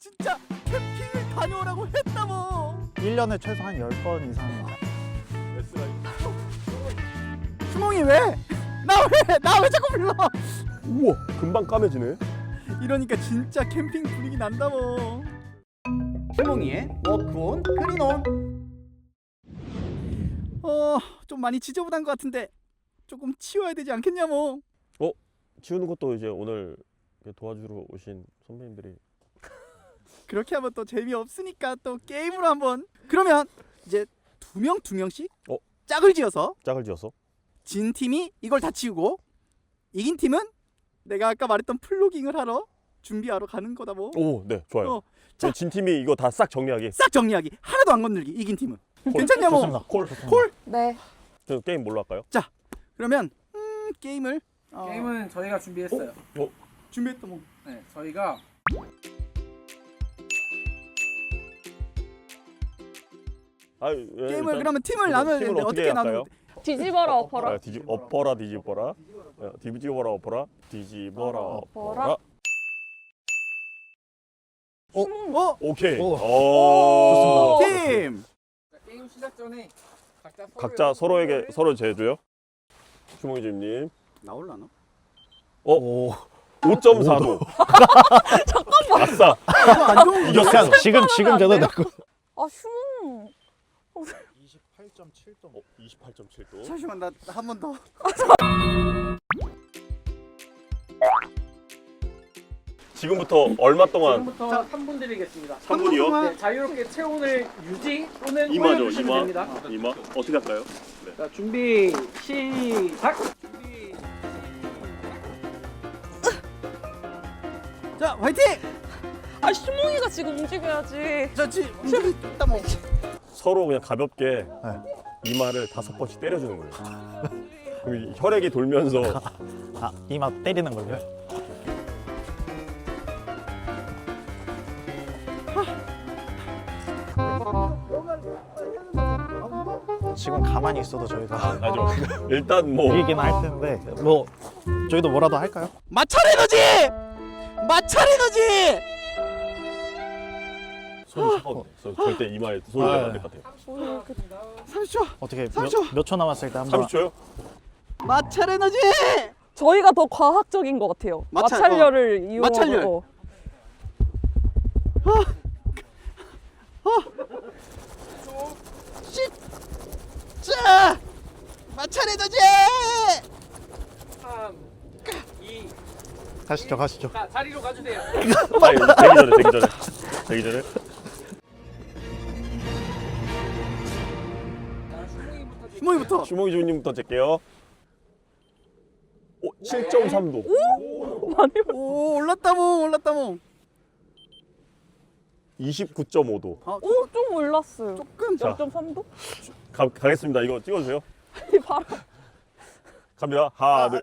진짜 캠핑을 다녀오라고 했다 뭐. 1년에 최소 한 10번 이상. 수몽이 왜? 나 왜 자꾸 불러? 우와, 금방 까매지네. 이러니까 진짜 캠핑 분위기 난다 뭐. 수몽이의 워크온 클린온. 좀 많이 지저분한 것 같은데 조금 치워야 되지 않겠냐 뭐. 치우는 것도 이제 오늘 도와주러 오신 선배님들이. 그렇게 하면 또 재미없으니까 또 게임으로 한번. 그러면 이제 두 명씩 짝을 지어서 짝을 지어서 진 팀이 이걸 다 치우고 이긴 팀은 내가 아까 말했던 플로깅을 하러 준비하러 가는 거다 뭐. 오, 네, 좋아요. 자. 진 팀이 이거 다 싹 정리하기. 싹 정리하기. 하나도 안 건들기. 이긴 팀은. 괜찮냐 뭐. 좋습니다. 콜. 콜. 네. 저 게임 뭘로 할까요? 그러면 게임을 게임은 저희가 준비했어요. 준비했다 뭐. 네, 저희가 게임을 그러면 팀을 나눠야 되는데 어떻게 나누? 뒤집어라 엎어라. 엎어라 뒤집어라. 뒤집어라 엎어라. 뒤집어라 엎어라. 오케이. 좋습니다. 팀. 게임 시작 전에 각자 서로에게 서로 제줘요. 주몽이 주임님. 나올라나? 오. 5.45. 잠깐만. 아싸. 안 좋은 거. 그냥 지금 저도 되고. 아 휴몽. 28.7도. 28.7도. 잠시만 나 한 번 더. 지금부터 얼마 동안? 지금부터 3분 드리겠습니다. 3분이요? 네, 자유롭게 체온을 유지 또는 이마죠, 올려주시면 이마. 됩니다. 이마. 어떻게 할까요? 자, 준비 시작. 자 화이팅. 아 휴몽이가 지금 움직여야지. 자지 움직였다 뭐. 서로 그냥 가볍게 이마를 5번씩 때려주는 거예요. 그럼 혈액이 돌면서 이마 때리는 걸요? 지금 가만히 있어도 저희가 아주 일단 뭐 이기긴 할 텐데 뭐 저희도 뭐라도 할까요? 마찰 에너지. 마찰 에너지. 손이 차가운데 절대 이마에 손이 대면 안될 것 같아요. 30초. 어떻게 30초. 몇 초 남았을 때 한번 30초요? 마찰 에너지. 저희가 더 과학적인 것 같아요. 마찰열을 이용하고. 마찰열. 자 마찰 에너지. 3, 2, 가시죠. 자, 자리로 가주세요. 아니, 되기 전에. 수몽이부터. 주몽이 주임님부터 잴게요. 7.3도. 오 올랐다 뭐. 29.5도. 오, 좀 올랐어요. 조금. 자. 0.3도? 가겠습니다. 이거 찍어주세요. 바로 갑니다. 하나, 둘.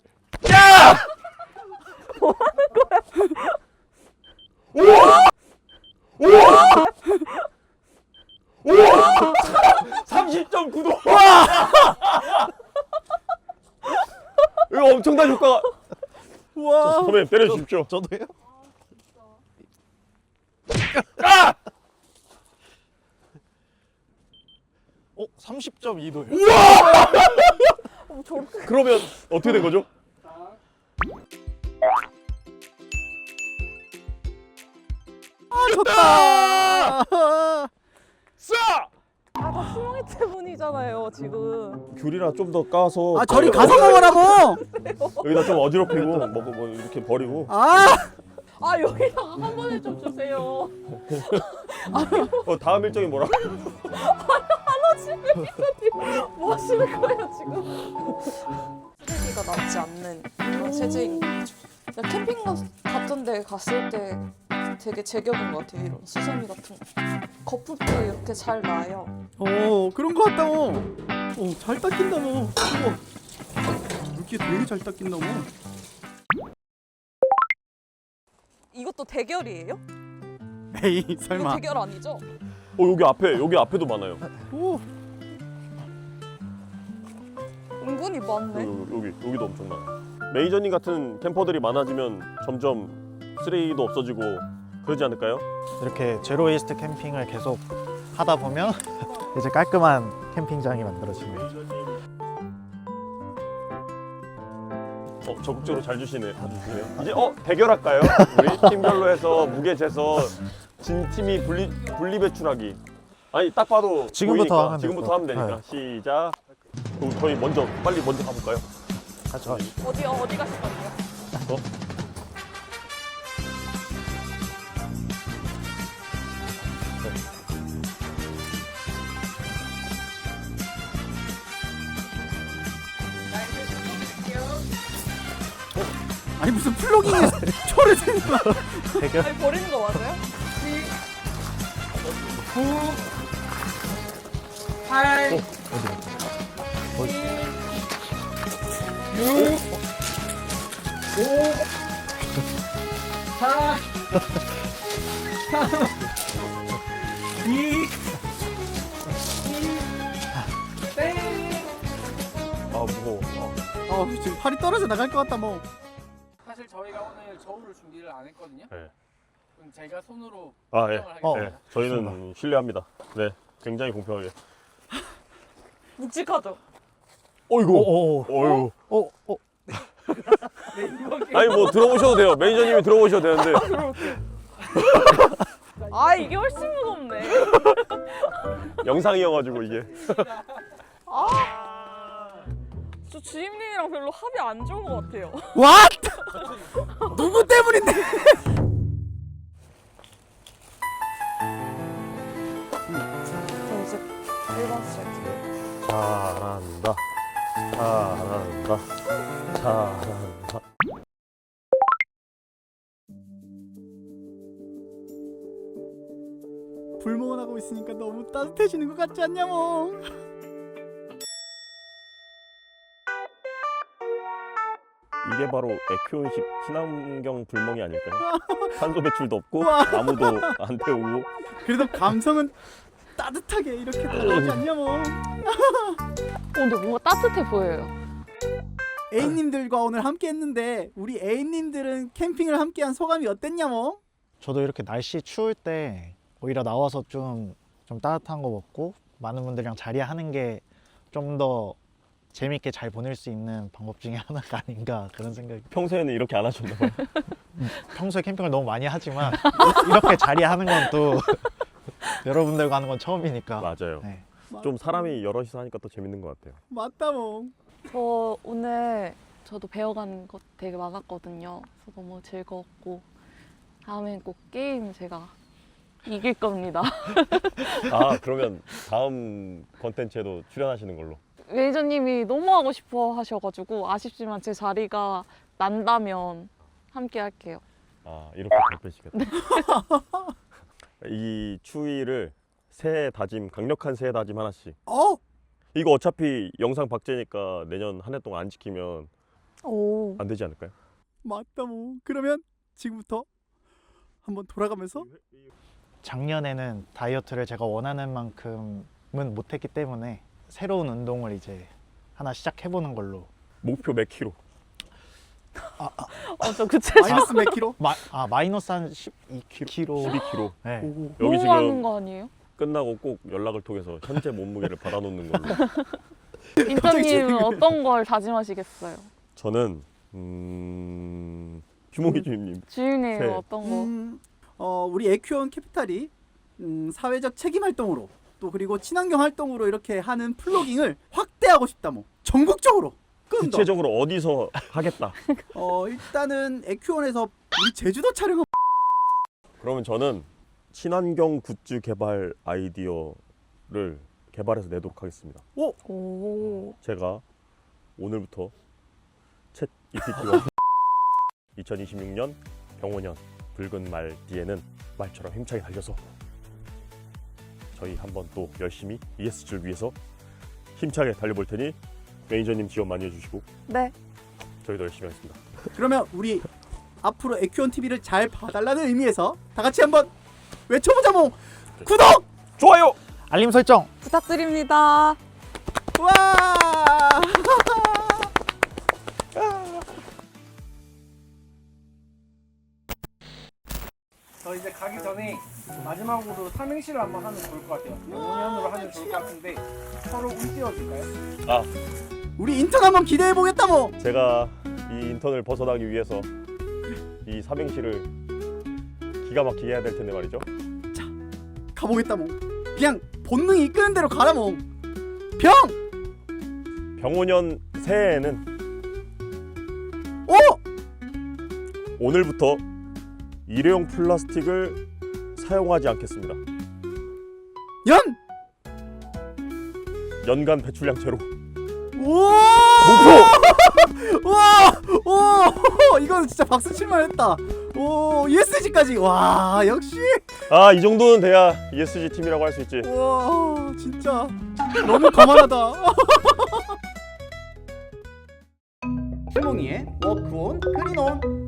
우와! 30.9도. 이거 엄청난 효과가. 우와. 선배님 때려주십시오. 저도요? 오 30.2도요. 저렇게. 그러면 어떻게 된 거죠? 좋다. 싸! 아, 다 휴몽이 때문이잖아요 지금. 귤이나 좀 더 까서. 아 저리 가서 먹으라고. 여기다 좀 어지럽히고 먹고 뭐 이렇게 버리고. 아 여기다가 한 번에 좀 주세요. 다음 일정이 뭐라? 뭐 하시는 거예요 지금? 쓰레기가 남지 않는 그런 체제인 거죠. 캠핑 같은 데 갔을 때 되게 제격인 것 같아요. 이런 수세미 같은 거. 거품도 이렇게 잘 나요. 그런 거 같다 뭐. 잘 닦인다 뭐. 이렇게 되게 잘 닦인다 뭐. 이것도 대결이에요? 에이 이거 설마. 대결 아니죠? 여기 앞에도 많아요. 오. 은근히 많네. 여기도 엄청 많아요. 메이저님 같은 캠퍼들이 많아지면 점점 쓰레기도 없어지고 그러지 않을까요? 이렇게 제로 웨이스트 캠핑을 계속 하다 보면 이제 깔끔한 캠핑장이 만들어지는 거죠. 적극적으로 잘 주시네요. 이제 대결할까요? 우리 팀별로 해서 무게 재서 진 팀이 분리 배출하기. 아니 딱 봐도 지금부터 보이니까 하면 지금부터 하면 되니까. 시작. 그럼 저희 빨리 먼저 가볼까요? 가죠. 어디 가실 건데요? 아니 무슨 플러깅에 초를 세는 거야. 대결. 아니 버리는 거 맞아요? 8, 6, 5, 4, 3, 2, 1, 땡! 아 무거워. 지금 팔이 떨어져 나갈 것 같다 뭐. 사실 저희가 오늘 저울을 준비를 안 했거든요. 네. 그럼 제가 손으로 아 예. 측정을 하겠습니다. 네. 저희는 신뢰합니다. 네. 굉장히 공평하게. 묵직하죠? 어이구. 어이구. 네, 이번 게임 아니 뭐 들어보셔도 돼요. 매니저님이 들어보셔도 되는데. 아 이게 훨씬 무겁네. 영상이어가지고 이게. 저 주임님이랑 별로 합이 안 좋은 것 같아요. What? 누구 때문인데? 저 이제 1번 스트레이트. 잘한다. 잘한다. 잘한다. 불멍을 하고 있으니까 너무 따뜻해지는 것 같지 않냐 뭐. 이게 바로 에큐온식 친환경 불멍이 아닐까요? 산소 배출도 없고 우와. 나무도 안 태우고. 그래도 감성은 따뜻하게 이렇게 들어가지 않냐 뭐. 근데 뭔가 따뜻해 보여요. A님들과 오늘 함께 했는데 우리 A님들은 캠핑을 함께한 소감이 어땠냐 뭐? 저도 이렇게 날씨 추울 때 오히려 나와서 좀 따뜻한 거 먹고 많은 분들이랑 자리하는 게 좀 더 재밌게 잘 보낼 수 있는 방법 중에 하나가 아닌가 그런 생각이. 평소에는 이렇게 안 하셨나 봐요. 평소에 캠핑을 너무 많이 하지만 이렇게 자리하는 건 또 여러분들과 하는 건 처음이니까. 맞아요. 네. 좀 사람이 여럿이서 하니까 또 재밌는 것 같아요. 맞다 뭐. 저 오늘 저도 배워가는 것 되게 많았거든요. 그래서 너무 즐거웠고 다음엔 꼭 게임 제가 이길 겁니다. 아 그러면 다음 컨텐츠에도 출연하시는 걸로. 매니저님이 너무 하고 싶어 하셔가지고 아쉽지만 제 자리가 난다면 함께 할게요. 아 이렇게 잘 빼시겠다. 이 추위를 새해 다짐, 강력한 새해 다짐 하나씩. 이거 어차피 영상 박제니까 내년 한 해 동안 안 지키면 오. 안 되지 않을까요? 맞다 뭐. 그러면 지금부터 한번 돌아가면서 작년에는 다이어트를 제가 원하는 만큼은 못했기 때문에 새로운 운동을 이제 하나 시작해보는 걸로. 목표 몇 킬로? 저 구체적 마이너스 몇 킬로? 마이너스 한 12kg. 12킬로. 네. 여기 너무 하는 지금 거 아니에요? 끝나고 꼭 연락을 통해서 현재 몸무게를 받아놓는 걸로. 인턴님은 어떤 걸 다짐하시겠어요? 저는 휴몽이 주임님. 주임님 네. 어떤 거? 우리 에큐온 캐피탈이 사회적 책임 활동으로 또 그리고 친환경 활동으로 이렇게 하는 플로깅을 확대하고 싶다 뭐. 전국적으로. 좀 더. 구체적으로 어디서 하겠다. 일단은 에큐온에서 우리 제주도 촬영을 그러면 저는 친환경 굿즈 개발 아이디어를 개발해서 내도록 하겠습니다. 오. 제가 오늘부터 챗 GPT와 2026년 경호년 붉은 말 뒤에는 말처럼 힘차게 달려서 저희 한번 또 열심히 ESG를 위해서 힘차게 달려볼 테니 매니저님 지원 많이 해주시고 네. 저희도 열심히 하겠습니다. 그러면 우리 앞으로 에큐온 TV를 잘 봐달라는 의미에서 다 같이 한번 외쳐보자 뭐. 구독! 좋아요! 알림 설정! 부탁드립니다. 와! 이제 가기 전에 마지막으로 삼행시를 한번 하면 좋을 것 같아요. 영혼연으로 하면 좋을 것 같은데 서로 운 띄워줄까요? 우리 인턴 한번 기대해 보겠다 뭐. 제가 이 인턴을 벗어나기 위해서 이 삼행시를 기가 막히게 해야 될 텐데 말이죠. 가보겠다 뭐. 그냥 본능이 이끄는 대로 가라 뭐. 병! 병오년 새해에는 오! 오늘부터 일회용 플라스틱을 사용하지 않겠습니다. 연! 연간 배출량 제로. 오! 목표! 와! 오! 이건 진짜 박수 칠만 했다. 오, ESG까지. 와, 역시. 이 정도는 돼야 ESG 팀이라고 할 수 있지. 와, 진짜 너무 거만하다. 실몽이의 워크온 클린온.